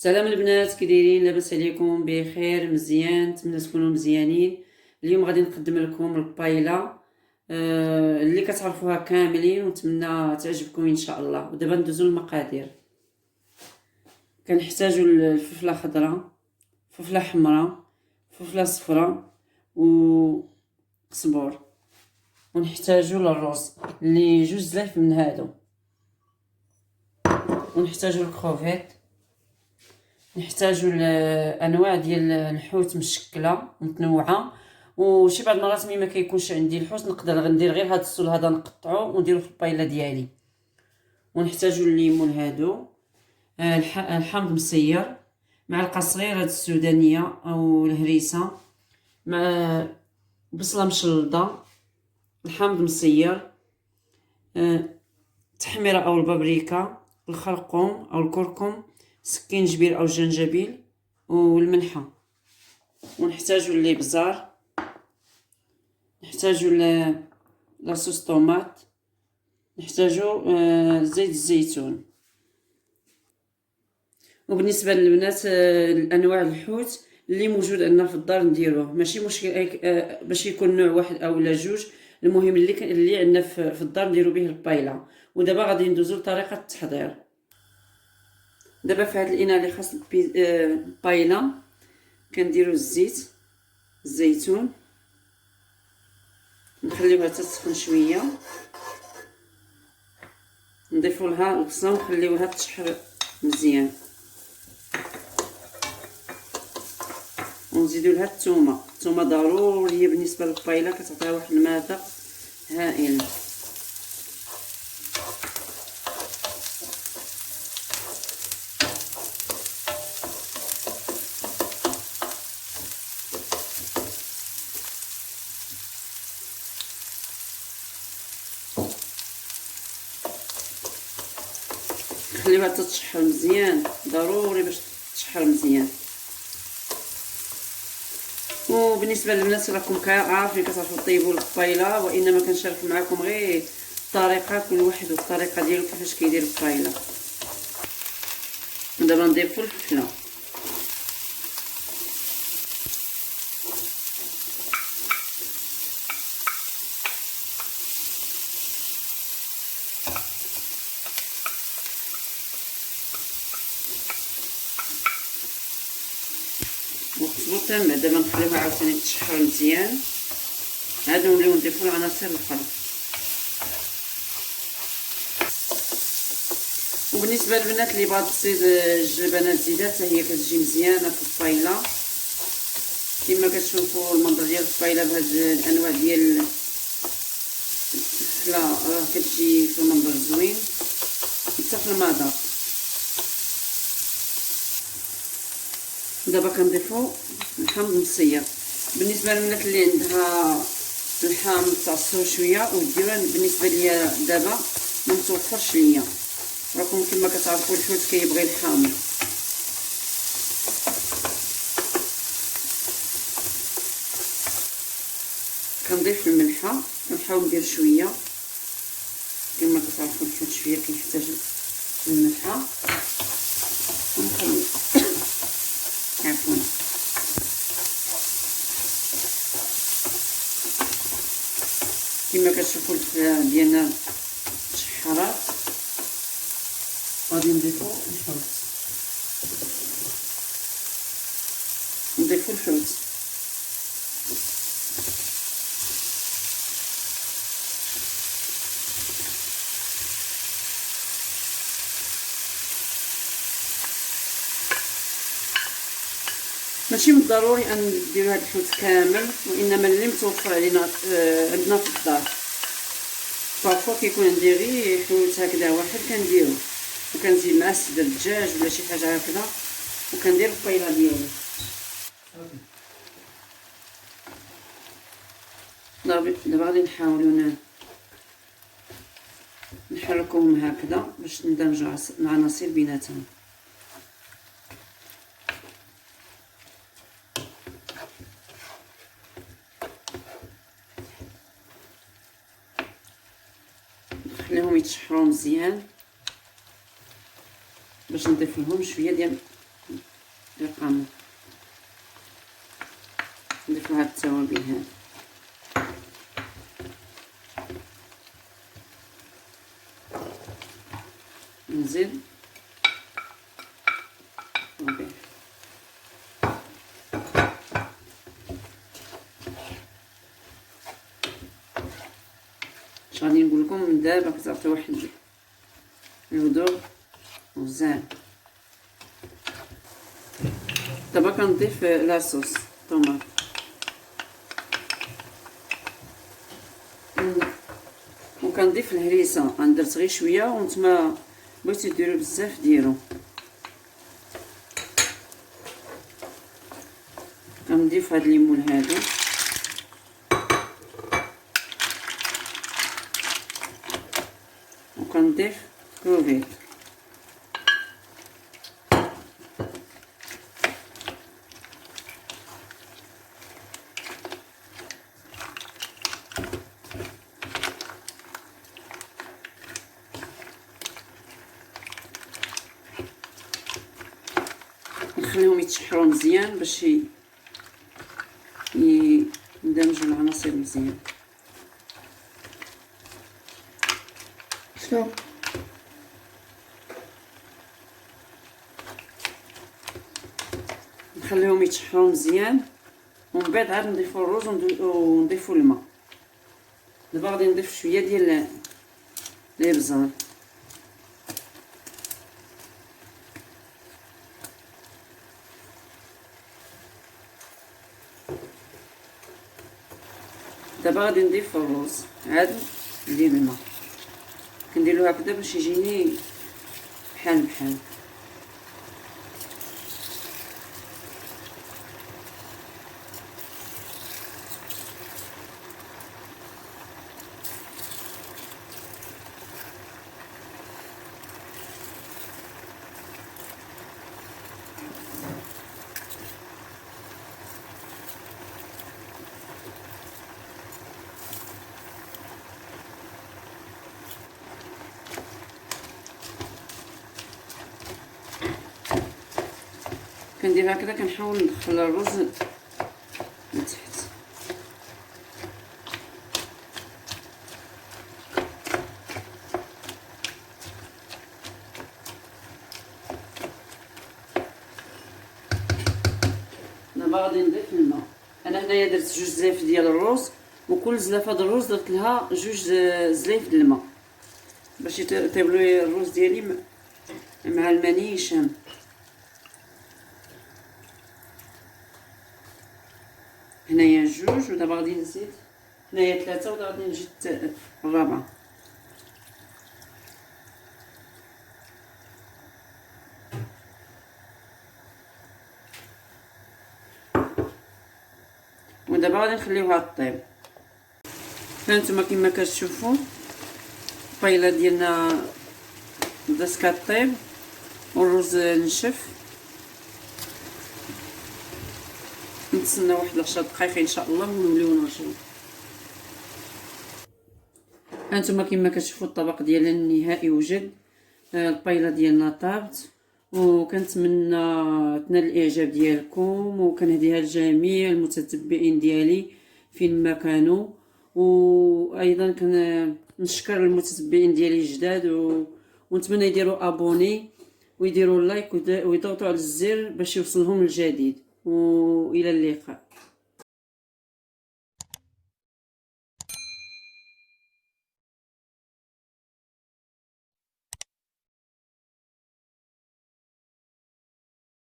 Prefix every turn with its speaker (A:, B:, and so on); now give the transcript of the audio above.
A: سلام البنات، كي دايرين؟ لاباس عليكم؟ بخير؟ مزيان؟ نتمنى تكونوا مزيانين. اليوم غادي نقدم لكم البايله اللي كتعرفوها كاملين، ونتمنى تعجبكم ان شاء الله. ودابا ندوزو للمقادير. كنحتاجو الفلفله خضراء، فلفله حمراء، فلفله صفراء وقزبور. ونحتاجو للرز اللي جوج زلايف من هادو. ونحتاجو الكروفيت. نحتاجو انواع ديال الحوت مشكله متنوعه. وشي بعض المرات ملي ما كيكونش عندي الحوت نقدر ندير غير هاد السول هذا نقطعو ونديرو في البايله ديالي. ونحتاجو الليمون هادو، الحامض مسير، معلقه صغيره د السودانيه او الهريسه، مع بصله مشلضه، الحامض مسير، التحميره او البابريكا، الخرقوم او الكركم، سكينجبير او الجنجبيل، والملحه. ونحتاجو الابزار، نحتاجو لاصوص طوماط، نحتاجو زيت الزيتون. وبالنسبه للبنات الانواع الحوت اللي موجود عندنا في الدار نديروه، ماشي مشكل باش يكون نوع واحد او لا جوج، المهم اللي عندنا في الدار نديرو به البايله. ودابا غادي ندوزو لطريقه التحضير. دابا في هذا الاناء اللي خاص البايله كنديرو الزيت الزيتون، نخليوها تسخن شويه، نضيفو لها البصله ونخليوها تشحر مزيان، ونزيدو لها الثومه ضروريه بالنسبه للبايله، كتعطيها واحد المذاق هائل. خليوها تتشحر مزيان، ضروري باش تشحر مزيان. وبالنسبه للبنات راكم عارفين كتعرفوا طيبوا البايله، وانما كنشارك معكم غير الطريقه، كل واحد والطريقه ديالو كيفاش كيدير البايله. دابا نضيفوا الفلفله، وقزبر تامه. دابا نخليوها عاوتاني تشحر مزيان، عاد نوليو نضيفو العناصر الاخرى. وبالنسبه للبنات اللي بغات تزيد الجبنه الزيدات حتى هي كتجي مزيانه في البايله. كما كتشوفوا المنظر ديال البايله بهاد الانواع ديال الفلفله راه كتجي في المنظر زوين حتى في المذاق. دابا كنضيفوا الحامض المسير. بالنسبه للبنات اللي عندها الحامض تعصروا شويه وديروها. بالنسبه ليا دابا ما متوفرش ليا، راكم كما كتعرفوا الحوت كيبغي الحامض. كنضيف الملحه، كنحاول ندير شويه كما كتعرفوا الحوت شويه كيحتاج الملحه. ونخلي عفوا كما كتشوفوا الفلفله ديالنا تشحرات، غادي نضيفو الحوت. ماشي من الضروري ان نديرو هاد الحوت كامل، وانما اللي متوفر علينا عندنا في الدار. بارفوا كيكون عندي غير حوت هكذا واحد كنديرو، وكنزيد معاه صدر الدجاج ولا شي حاجه هكذا، وكندير البايله ديالي. دابا غادي نحاولوا نحركوهم هكذا باش ندمجوا العناصر بيناتهم. نخليهم يتشحروا مزيان باش نضيف لهم شويه ديال القمر. نضيف لها التوابل هذه، نزيد نضيف اش غادي نقول لكم من دابا كتعطي واحد الذوق مزيان. دابا كنضيف لاصوص طوماط وكنضيف الهريسه. انا درت غير شويه وانتما بغيتو ديروا بزاف ديروا. كنضيف هاد الليمون هذا وكنضيف كروفيت. نخليهم يتشحروا مزيان باش يندمجوا العناصر مزيان. شنو نخليهم يتشحروا مزيان ومن بعد عاد نضيفوا الرز ونضيفوا الماء. دابا غادي نضيف شويه ديال الابزار. دابا غادي نضيف الرز عاد ندير الماء. كنديرو هكذا باش يجيني بحال بحال. كندير هكذا، كنحاول ندخل الرز لتحت. دابا غادي نضيف الماء. انا هنايا درت 2 زلايف ديال الرز، وكل زلافه د الرز درت لها 2 زلايف د الماء باش يطيب لي الرز ديالي مع الماء نيشان. هنايا 2 ودابا غادي نزيد هنايا 3 ودابا غادي نزيد الرابعه. ودابا غادي نخليوها طيب. هانتوما كما كتشوفوا البايله ديالنا بدات كطيب والرز نشف. نتسنى واحد 10 دقائق ان شاء الله ونوليو نرجعو. هانتوما كما كتشوفوا الطبق ديالنا النهائي وجد. البايله ديالنا طابت، وكنتمنى تنال الاعجاب ديالكم، وكنهديها لجميع المتتبعين ديالي فين ما كانوا. وايضا كنشكر المتتبعين ديالي الجداد ونتمنى يديروا ابوني ويديروا لايك ويضغطوا على الزر باش يوصلهم الجديد. والى اللقاء.